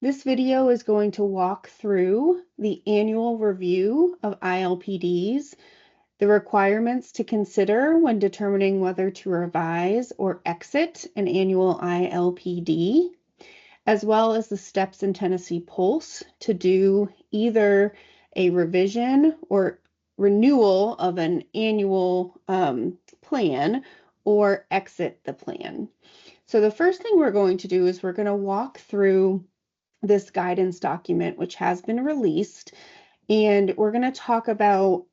This video is going to walk through the annual review of ILPDs, the requirements to consider when determining whether to revise or exit an annual ILPD, as well as the steps in Tennessee Pulse to do either a revision or renewal of an annual plan or exit the plan. So the first thing we're going to do is we're going to walk through this guidance document, which has been released, and we're going to talk about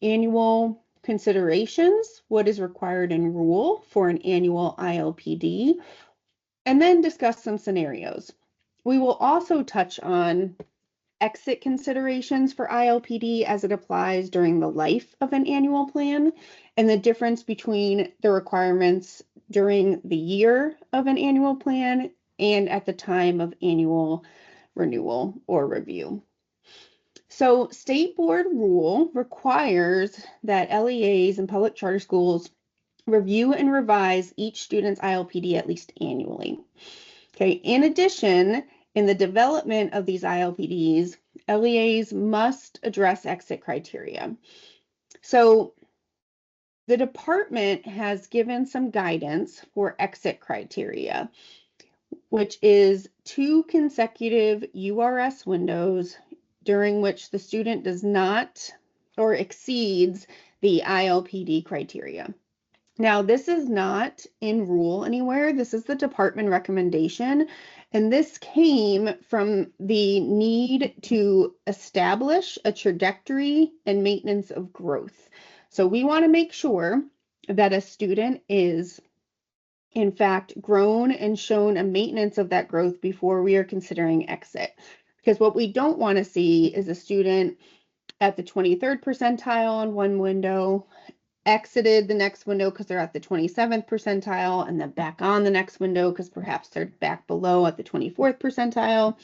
annual considerations, what is required in rule for an annual ILPD, and then discuss some scenarios. We will also touch on exit considerations for ILPD as it applies during the life of an annual plan and the difference between the requirements during the year of an annual plan and at the time of annual renewal or review. So state board rule requires that LEAs and public charter schools review and revise each student's ILPD at least annually. Okay. In addition, in the development of these ILPDs, LEAs must address exit criteria. So the department has given some guidance for exit criteria, which is 2 consecutive URS windows during which the student does not or exceeds the ILPD criteria. Now, this is not in rule anywhere. This is the department recommendation, and this came from the need to establish a trajectory and maintenance of growth. So we want to make sure that a student is in fact grown and shown a maintenance of that growth before we are considering exit. Because what we don't want to see is a student at the 23rd percentile on one window, exited the next window because they're at the 27th percentile, and then back on the next window because perhaps they're back below at the 24th percentile.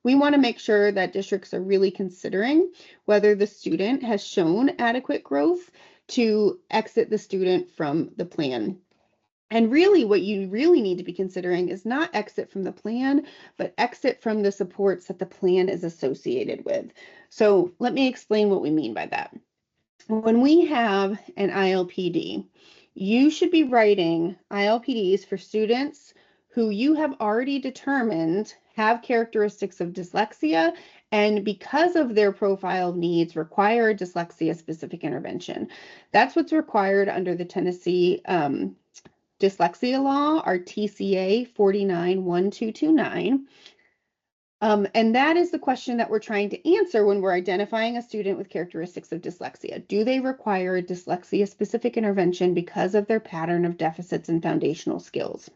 We want to make sure that districts are really considering whether the student has shown adequate growth to exit the student from the plan. And really, what you really need to be considering is not exit from the plan, but exit from the supports that the plan is associated with. So let me explain what we mean by that. When we have an ILPD, you should be writing ILPDs for students who you have already determined have characteristics of dyslexia and because of their profile of needs require a dyslexia-specific intervention. That's what's required under the Tennessee dyslexia law, our TCA 491229. And that is the question that we're trying to answer when we're identifying a student with characteristics of dyslexia. Do they require a dyslexia-specific intervention because of their pattern of deficits in foundational skills?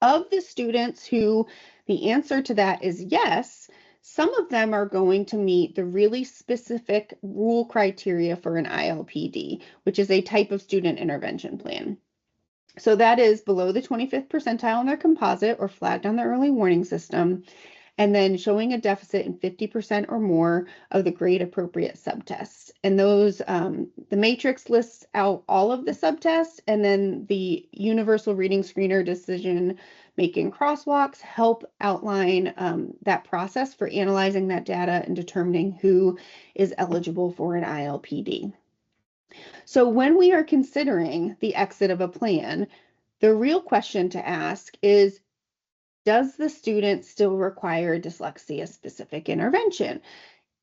Of the students who the answer to that is yes, some of them are going to meet the really specific rule criteria for an ILPD, which is a type of student intervention plan. So that is below the 25th percentile in their composite or flagged on the early warning system, and then showing a deficit in 50% or more of the grade appropriate subtests. And those, the matrix lists out all of the subtests, and then the universal reading screener decision making crosswalks help outline that process for analyzing that data and determining who is eligible for an ILPD. So when we are considering the exit of a plan, the real question to ask is, does the student still require dyslexia-specific intervention?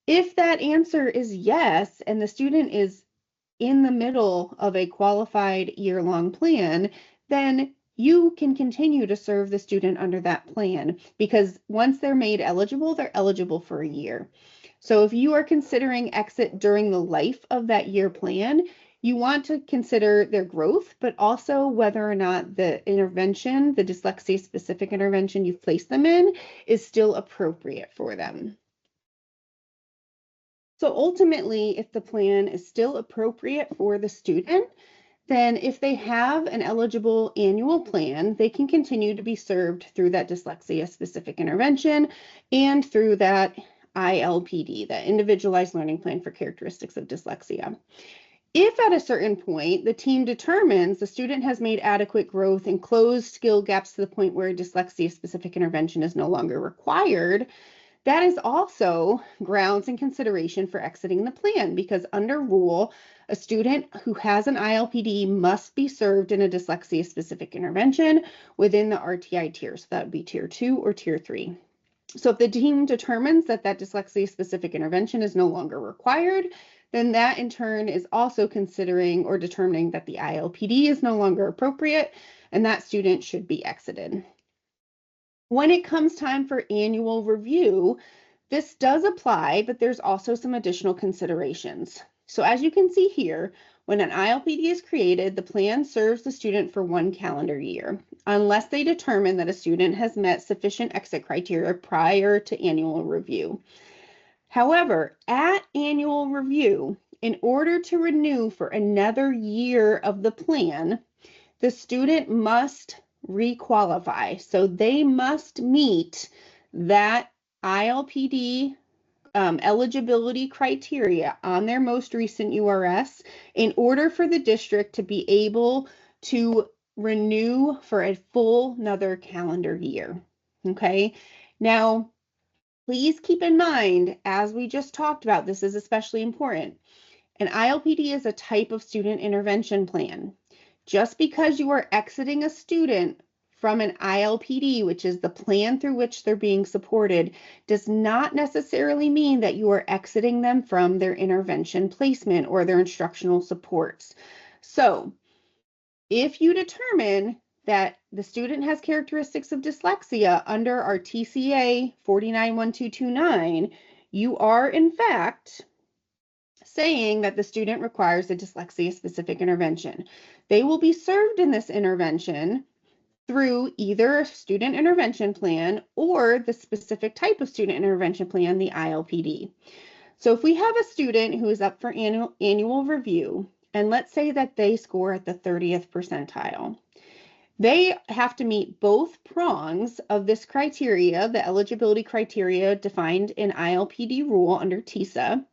If that answer is yes, and the student is in the middle of a qualified year-long plan, then you can continue to serve the student under that plan because once they're made eligible, they're eligible for a year. So if you are considering exit during the life of that year plan, you want to consider their growth, but also whether or not the intervention, the dyslexia-specific intervention you've placed them in, is still appropriate for them. So ultimately, if the plan is still appropriate for the student, then if they have an eligible annual plan, they can continue to be served through that dyslexia-specific intervention and through that ILPD, that individualized learning plan for characteristics of dyslexia. If at a certain point the team determines the student has made adequate growth and closed skill gaps to the point where dyslexia-specific intervention is no longer required, that is also grounds and consideration for exiting the plan, because under rule, a student who has an ILP-D must be served in a dyslexia-specific intervention within the RTI tier. So that would be tier 2 or tier 3. So if the team determines that that dyslexia-specific intervention is no longer required, then that in turn is also considering or determining that the ILP-D is no longer appropriate and that student should be exited. When it comes time for annual review, this does apply, but there's also some additional considerations. So as you can see here, when an ILP-D is created, the plan serves the student for 1 calendar year, unless they determine that a student has met sufficient exit criteria prior to annual review. However, at annual review, in order to renew for another year of the plan, the student must requalify. So they must meet that ILP-D eligibility criteria on their most recent URS in order for the district to be able to renew for a full another calendar year. Okay, now please keep in mind, as we just talked about, this is especially important. An ILP-D is a type of student intervention plan. Just because you are exiting a student from an ILP-D, which is the plan through which they're being supported, does not necessarily mean that you are exiting them from their intervention placement or their instructional supports. So if you determine that the student has characteristics of dyslexia under our TCA 491229, you are in fact saying that the student requires a dyslexia-specific intervention. They will be served in this intervention through either a student intervention plan or the specific type of student intervention plan, the ILP-D. So if we have a student who is up for annual review, and let's say that they score at the 30th percentile, they have to meet both prongs of this criteria, the eligibility criteria defined in ILP-D rule under TISA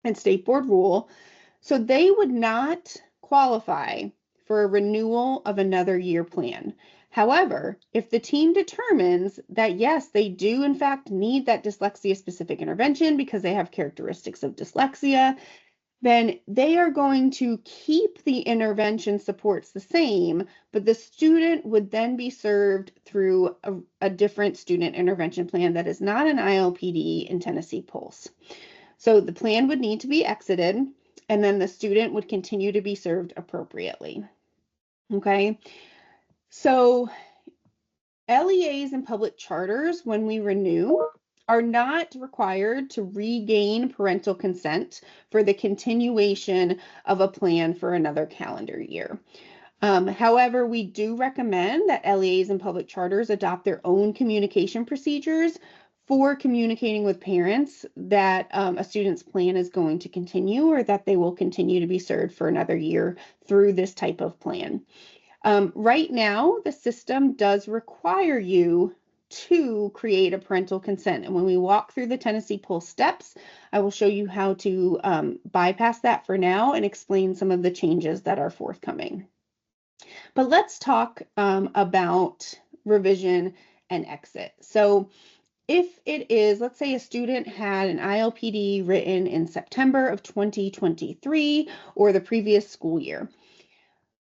and state board rule. So they would not qualify for a renewal of another year plan. However, if the team determines that yes, they do in fact need that dyslexia specific intervention because they have characteristics of dyslexia, then they are going to keep the intervention supports the same, but the student would then be served through a different student intervention plan that is not an ILP-D in Tennessee Pulse. So the plan would need to be exited, and then the student would continue to be served appropriately. Okay, so LEAs and public charters, when we renew, are not required to regain parental consent for the continuation of a plan for another calendar year. However, we do recommend that LEAs and public charters adopt their own communication procedures for communicating with parents that a student's plan is going to continue or that they will continue to be served for another year through this type of plan. Right now, the system does require you to create a parental consent. And when we walk through the Tennessee Pulse steps, I will show you how to bypass that for now and explain some of the changes that are forthcoming. But let's talk about revision and exit. So if it is, let's say a student had an ILP-D written in September of 2023 or the previous school year.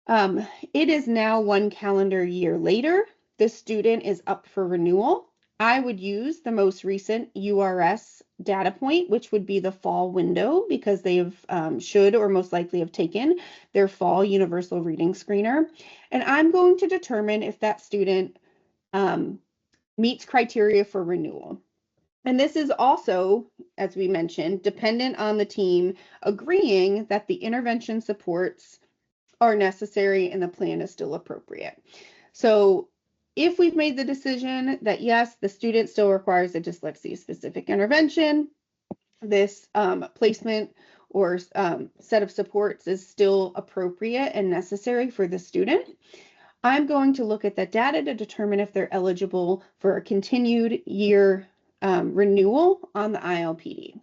It is now 1 calendar year later. The student is up for renewal. I would use the most recent URS data point, which would be the fall window, because they have should or most likely have taken their fall universal reading screener. And I'm going to determine if that student meets criteria for renewal. And this is also, as we mentioned, dependent on the team agreeing that the intervention supports are necessary and the plan is still appropriate. So if we've made the decision that yes, the student still requires a dyslexia specific intervention, this placement or set of supports is still appropriate and necessary for the student, I'm going to look at that data to determine if they're eligible for a continued year renewal on the ILP-D.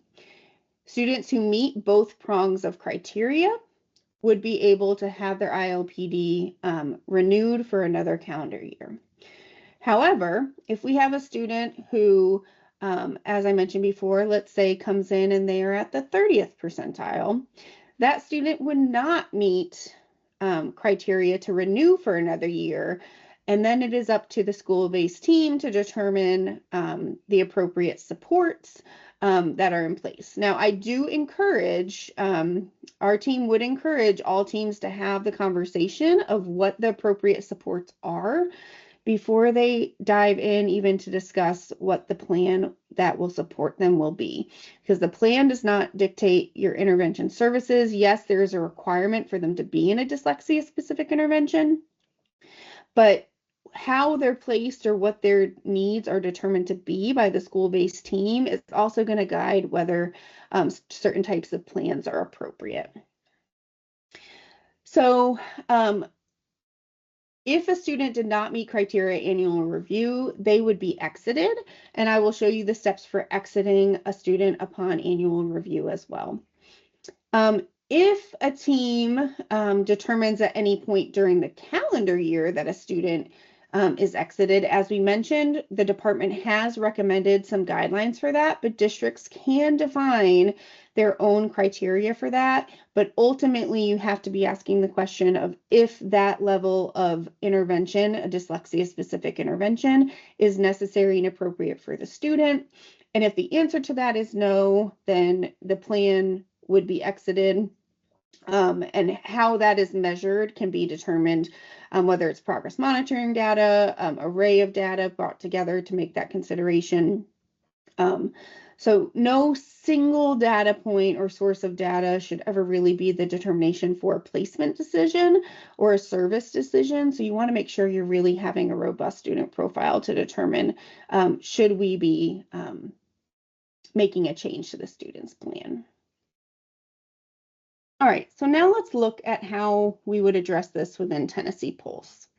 Students who meet both prongs of criteria would be able to have their ILP-D renewed for another calendar year. However, if we have a student who, as I mentioned before, let's say comes in and they are at the 30th percentile, that student would not meet criteria to renew for another year. And then it is up to the school-based team to determine the appropriate supports that are in place. Now, I do encourage, our team would encourage all teams to have the conversation of what the appropriate supports are before they dive in even to discuss what the plan that will support them will be. Because the plan does not dictate your intervention services. Yes, there is a requirement for them to be in a dyslexia-specific intervention, but how they're placed or what their needs are determined to be by the school-based team is also going to guide whether certain types of plans are appropriate. So if a student did not meet criteria annual review, they would be exited, and I will show you the steps for exiting a student upon annual review as well. If a team determines at any point during the calendar year that a student is exited, as we mentioned, the department has recommended some guidelines for that, but districts can define their own criteria for that. But ultimately, you have to be asking the question of if that level of intervention, a dyslexia-specific intervention, is necessary and appropriate for the student. And if the answer to that is no, then the plan would be exited. And how that is measured can be determined, whether it's progress monitoring data, array of data brought together to make that consideration. So no single data point or source of data should ever really be the determination for a placement decision or a service decision. So you want to make sure you're really having a robust student profile to determine should we be making a change to the student's plan. All right, so now let's look at how we would address this within Tennessee Pulse.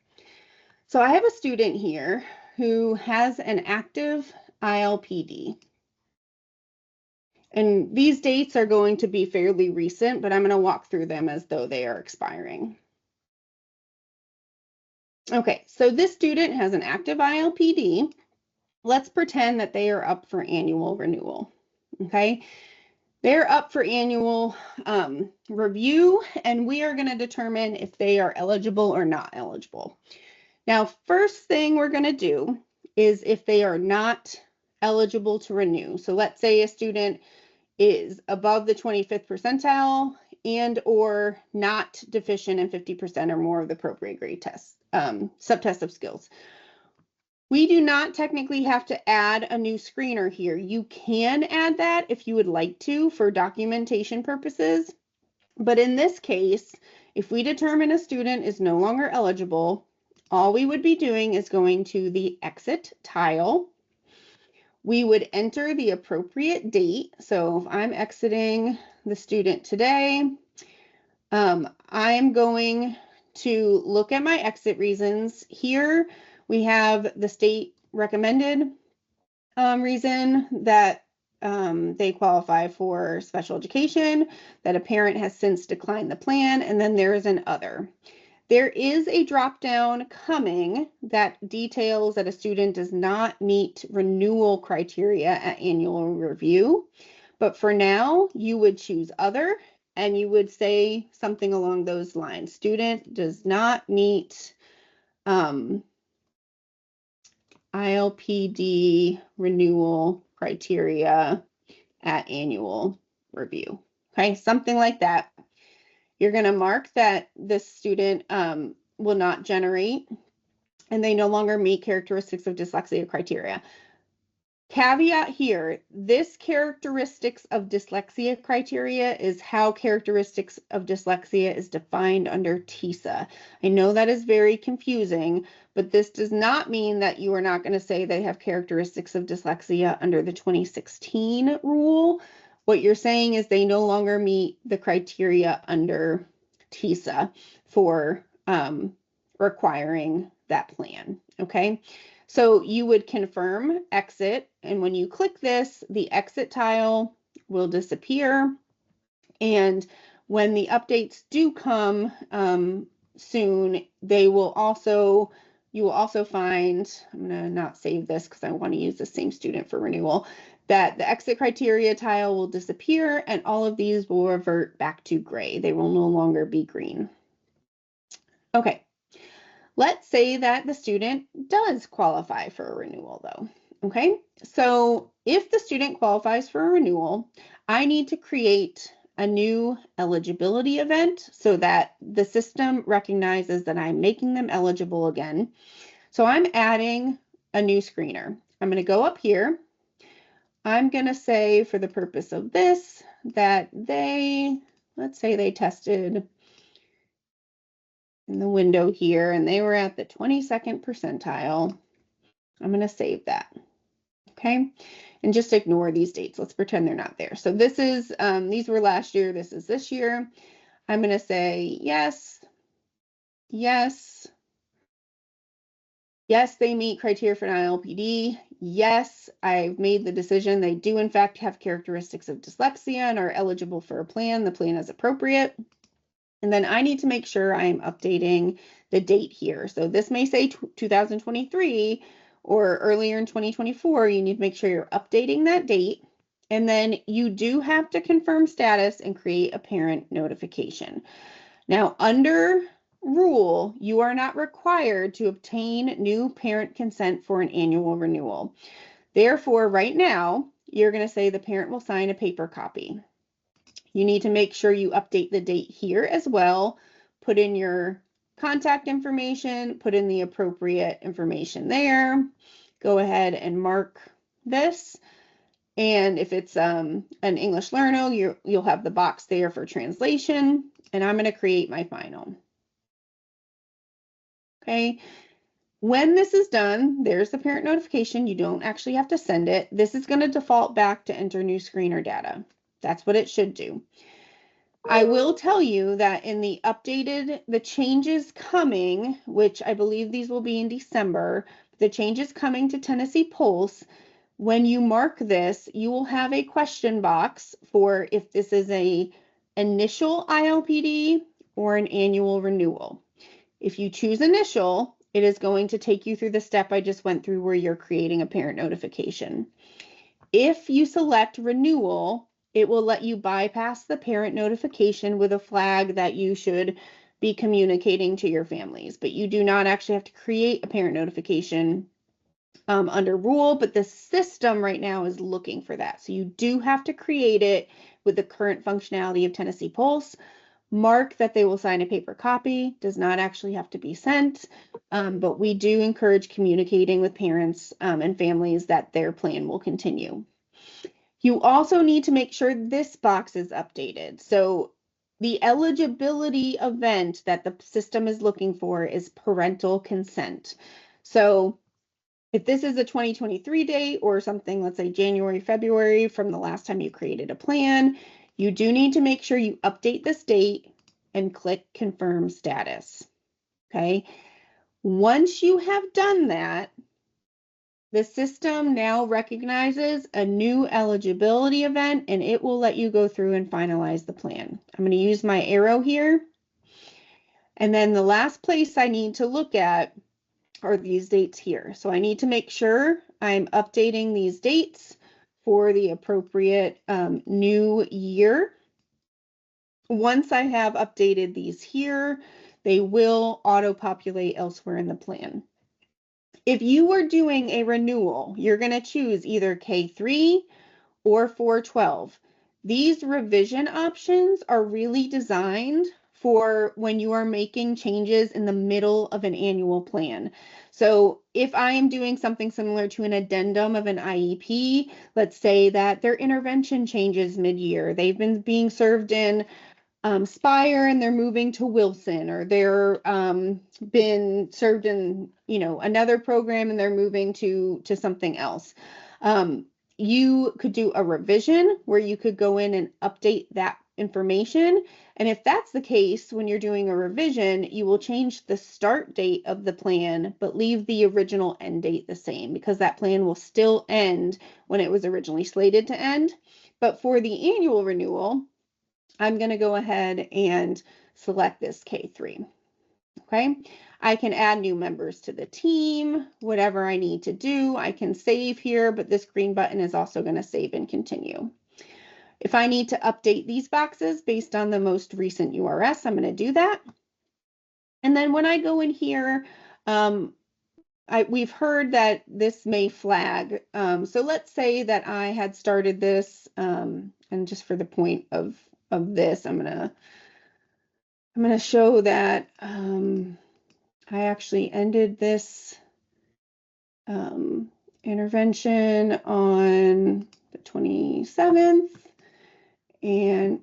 So I have a student here who has an active ILP-D. And these dates are going to be fairly recent, but I'm going to walk through them as though they are expiring. Okay, so this student has an active ILP-D. Let's pretend that they are up for annual renewal. Okay. They're up for annual review, and we are going to determine if they are eligible or not eligible. Now, first thing we're going to do is if they are not eligible to renew. So let's say a student is above the 25th percentile and or not deficient in 50% or more of the appropriate grade test, subtest of skills. We do not technically have to add a new screener here. You can add that if you would like to for documentation purposes. But in this case, if we determine a student is no longer eligible, all we would be doing is going to the exit tile. We would enter the appropriate date. So if I'm exiting the student today, I am going to look at my exit reasons. Here we have the state recommended reason that they qualify for special education, that a parent has since declined the plan, and then there is an other. There is a drop down coming that details that a student does not meet renewal criteria at annual review. But for now, you would choose other, and you would say something along those lines. Student does not meet ILP-D renewal criteria at annual review. Okay, something like that. You're going to mark that this student will not generate and they no longer meet characteristics of dyslexia criteria. Caveat here, this characteristics of dyslexia criteria is how characteristics of dyslexia is defined under TISA. I know that is very confusing, but this does not mean that you are not going to say they have characteristics of dyslexia under the 2016 rule. What you're saying is they no longer meet the criteria under TISA for requiring that plan, okay? So you would confirm exit, and when you click this, the exit tile will disappear, and when the updates do come soon, you will also find, I'm going to not save this because I want to use the same student for renewal, that the exit criteria tile will disappear and all of these will revert back to gray. They will no longer be green. Okay, let's say that the student does qualify for a renewal though. Okay, so if the student qualifies for a renewal, I need to create a new eligibility event so that the system recognizes that I'm making them eligible again. So I'm adding a new screener. I'm going to go up here. I'm going to say for the purpose of this that let's say they tested in the window here and they were at the 22nd percentile. I'm going to save that. Okay, and just ignore these dates. Let's pretend they're not there. So this is, these were last year, this is this year. I'm going to say yes, yes, yes, they meet criteria for an ILP-D. Yes, I've made the decision they do in fact have characteristics of dyslexia and are eligible for a plan. The plan is appropriate. And then I need to make sure I'm updating the date here. So this may say 2023 or earlier in 2024. You need to make sure you're updating that date. And then you do have to confirm status and create a parent notification. Now, under rule, you are not required to obtain new parent consent for an annual renewal. Therefore, right now, you're going to say the parent will sign a paper copy. You need to make sure you update the date here as well. Put in your contact information, put in the appropriate information there. Go ahead and mark this. And if it's an English learner, you'll have the box there for translation. And I'm going to create my final. Okay. When this is done, there's the parent notification. You don't actually have to send it. This is going to default back to enter new screener data. That's what it should do. I will tell you that in the changes coming, which I believe these will be in December, the changes coming to Tennessee Pulse, when you mark this, you will have a question box for if this is an initial ILP-D or an annual renewal. If you choose initial, it is going to take you through the step I just went through where you're creating a parent notification. If you select renewal, it will let you bypass the parent notification with a flag that you should be communicating to your families, but you do not actually have to create a parent notification under rule, but the system right now is looking for that. So you do have to create it with the current functionality of Tennessee Pulse. Mark that they will sign a paper copy, does not actually have to be sent, but we do encourage communicating with parents and families that their plan will continue. You also need to make sure this box is updated. So the eligibility event that the system is looking for is parental consent. So if this is a 2023 date or something, let's say January, February from the last time you created a plan, you do need to make sure you update this date and click confirm status. Okay. Once you have done that, the system now recognizes a new eligibility event and it will let you go through and finalize the plan. I'm going to use my arrow here. And then the last place I need to look at are these dates here. So I need to make sure I'm updating these dates for the appropriate new year. Once I have updated these here, they will auto-populate elsewhere in the plan. If you were doing a renewal, you're going to choose either K3 or 412. These revision options are really designed for when you are making changes in the middle of an annual plan. So if I am doing something similar to an addendum of an IEP, let's say that their intervention changes mid-year. They've been being served in Spire and they're moving to Wilson, or they're been served in another program and they're moving to something else. You could do a revision where you could go in and update that information. And if that's the case, when you're doing a revision, you will change the start date of the plan, but leave the original end date the same, because that plan will still end when it was originally slated to end. But for the annual renewal, I'm going to go ahead and select this K3. Okay, I can add new members to the team, whatever I need to do. I can save here, but this green button is also going to save and continue. If I need to update these boxes based on the most recent URS, I'm going to do that. And then when I go in here, we've heard that this may flag. So let's say that I had started this, and just for the point of this, I'm gonna show that I actually ended this intervention on the 27th, and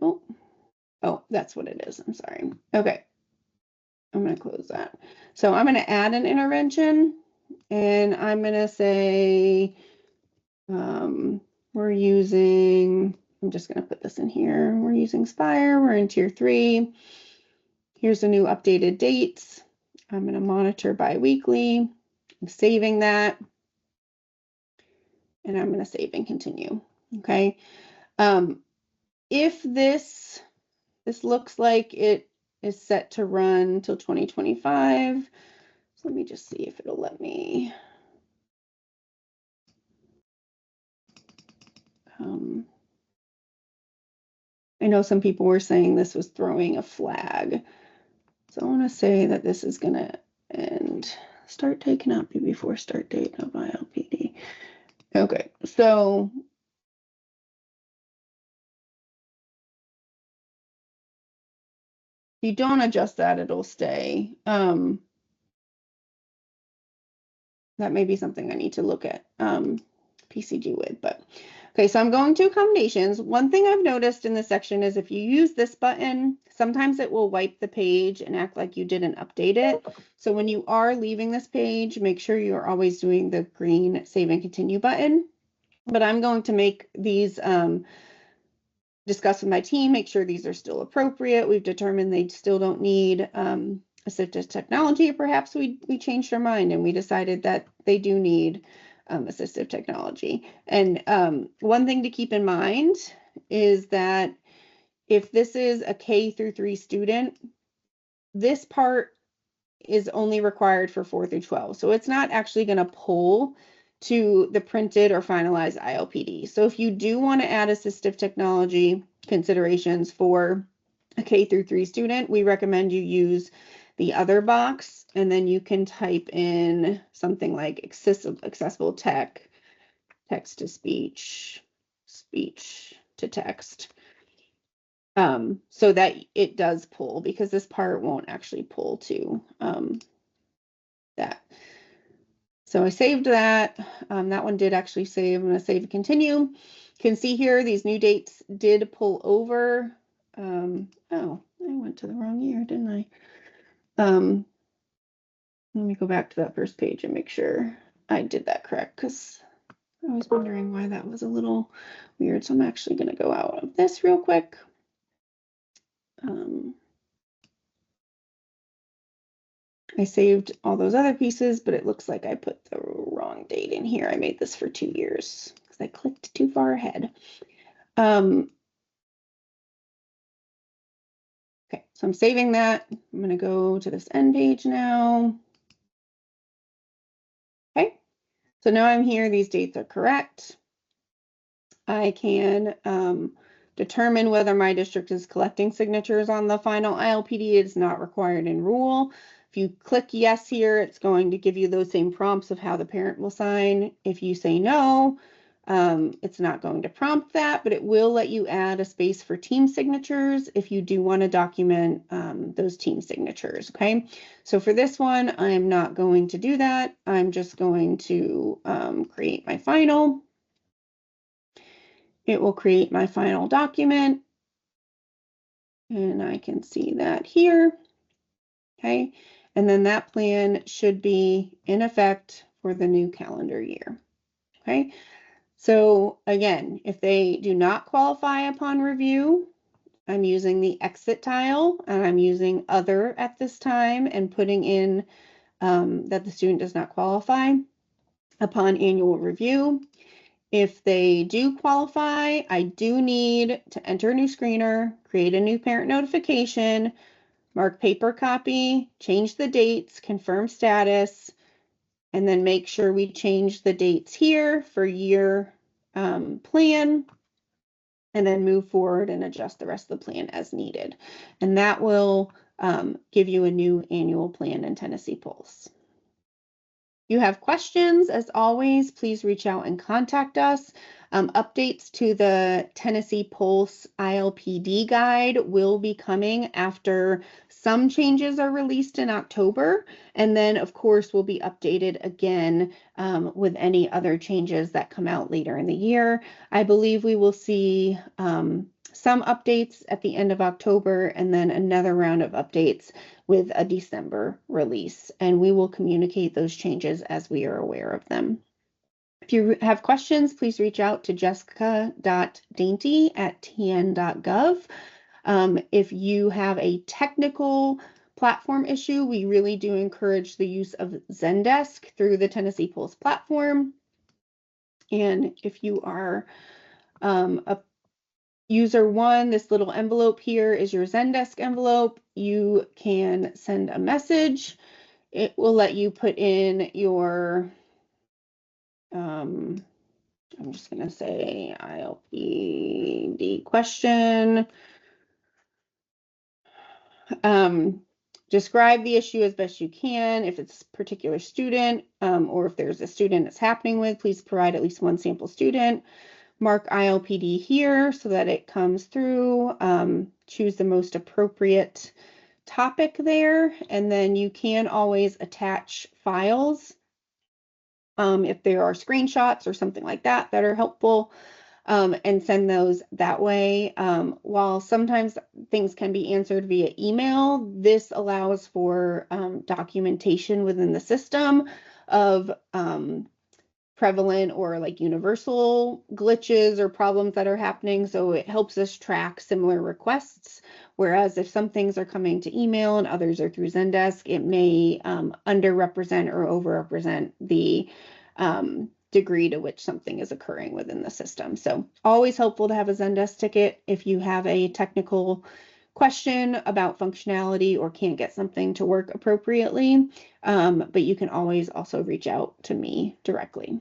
oh, that's what it is. I'm sorry. Okay, I'm gonna close that. So I'm gonna add an intervention, and I'm gonna say we're using. I'm just gonna put this in here. We're using Spire. We're in tier 3. Here's the new updated dates. I'm going to monitor bi-weekly. I'm saving that. And I'm going to save and continue. Okay. If this looks like it is set to run till 2025. So let me just see if it'll let me. I know some people were saying this was throwing a flag. So I want to say that this is going to end. Start date cannot be before start date of ILP-D. Okay, so if you don't adjust that, it'll stay. That may be something I need to look at PCG with, but okay, so I'm going to accommodations. One thing I've noticed in this section is if you use this button, sometimes it will wipe the page and act like you didn't update it. So when you are leaving this page, make sure you're always doing the green save and continue button. But I'm going to make these discuss with my team, make sure these are still appropriate. We've determined they still don't need assistive technology. Perhaps we changed our mind and we decided that they do need assistive technology. And one thing to keep in mind is that if this is a K through 3 student, this part is only required for 4 through 12. So it's not actually going to pull to the printed or finalized ILP-D. So if you do want to add assistive technology considerations for a K through 3 student, we recommend you use the other box, and then you can type in something like accessible tech, text to speech, speech to text, so that it does pull, because this part won't actually pull to that. So I saved that. That one did actually save. I'm going to save and continue. You can see here these new dates did pull over. Oh, I went to the wrong year, didn't I? Let me go back to that first page and make sure I did that correct, because I was wondering why that was a little weird. So I'm actually going to go out of this real quick. I saved all those other pieces, but it looks like I put the wrong date in here. I made this for 2 years because I clicked too far ahead. Okay, so I'm saving that. I'm going to go to this end page now. Okay, so now I'm here. These dates are correct. I can determine whether my district is collecting signatures on the final ILP-D. It's not required in rule. If you click yes here, it's going to give you those same prompts of how the parent will sign. If you say no, it's not going to prompt that, but it will let you add a space for team signatures if you do want to document those team signatures, okay? So for this one, I'm not going to do that. I'm just going to create my final. It will create my final document, and I can see that here, okay? And then that plan should be in effect for the new calendar year, okay? So again, if they do not qualify upon review, I'm using the exit tile, and I'm using other at this time and putting in that the student does not qualify upon annual review. If they do qualify, I do need to enter a new screener, create a new parent notification, mark paper copy, change the dates, confirm status, and then make sure we change the dates here for year plan, and then move forward and adjust the rest of the plan as needed. And that will give you a new annual plan in Tennessee Pulse. If you have questions, as always, please reach out and contact us. Updates to the Tennessee Pulse ILP-D guide will be coming after some changes are released in October. And then, of course, we'll be updated again with any other changes that come out later in the year. I believe we will see some updates at the end of October and then another round of updates with a December release, and we will communicate those changes as we are aware of them. If you have questions, please reach out to jessica.dainty@tn.gov. If you have a technical platform issue, we really do encourage the use of Zendesk through the Tennessee Pulse platform. And if you are a user one, this little envelope here is your Zendesk envelope. You can send a message. It will let you put in your, I'm just going to say ILP-D question. Describe the issue as best you can. If it's a particular student or if there's a student it's happening with, please provide at least one sample student. Mark ILP-D here so that it comes through. Choose the most appropriate topic there, and then you can always attach files if there are screenshots or something like that that are helpful, and send those that way. While sometimes things can be answered via email, this allows for documentation within the system of prevalent or like universal glitches or problems that are happening. So it helps us track similar requests. Whereas if some things are coming to email and others are through Zendesk, it may underrepresent or overrepresent the degree to which something is occurring within the system. So always helpful to have a Zendesk ticket if you have a technical question about functionality or can't get something to work appropriately. But you can always also reach out to me directly.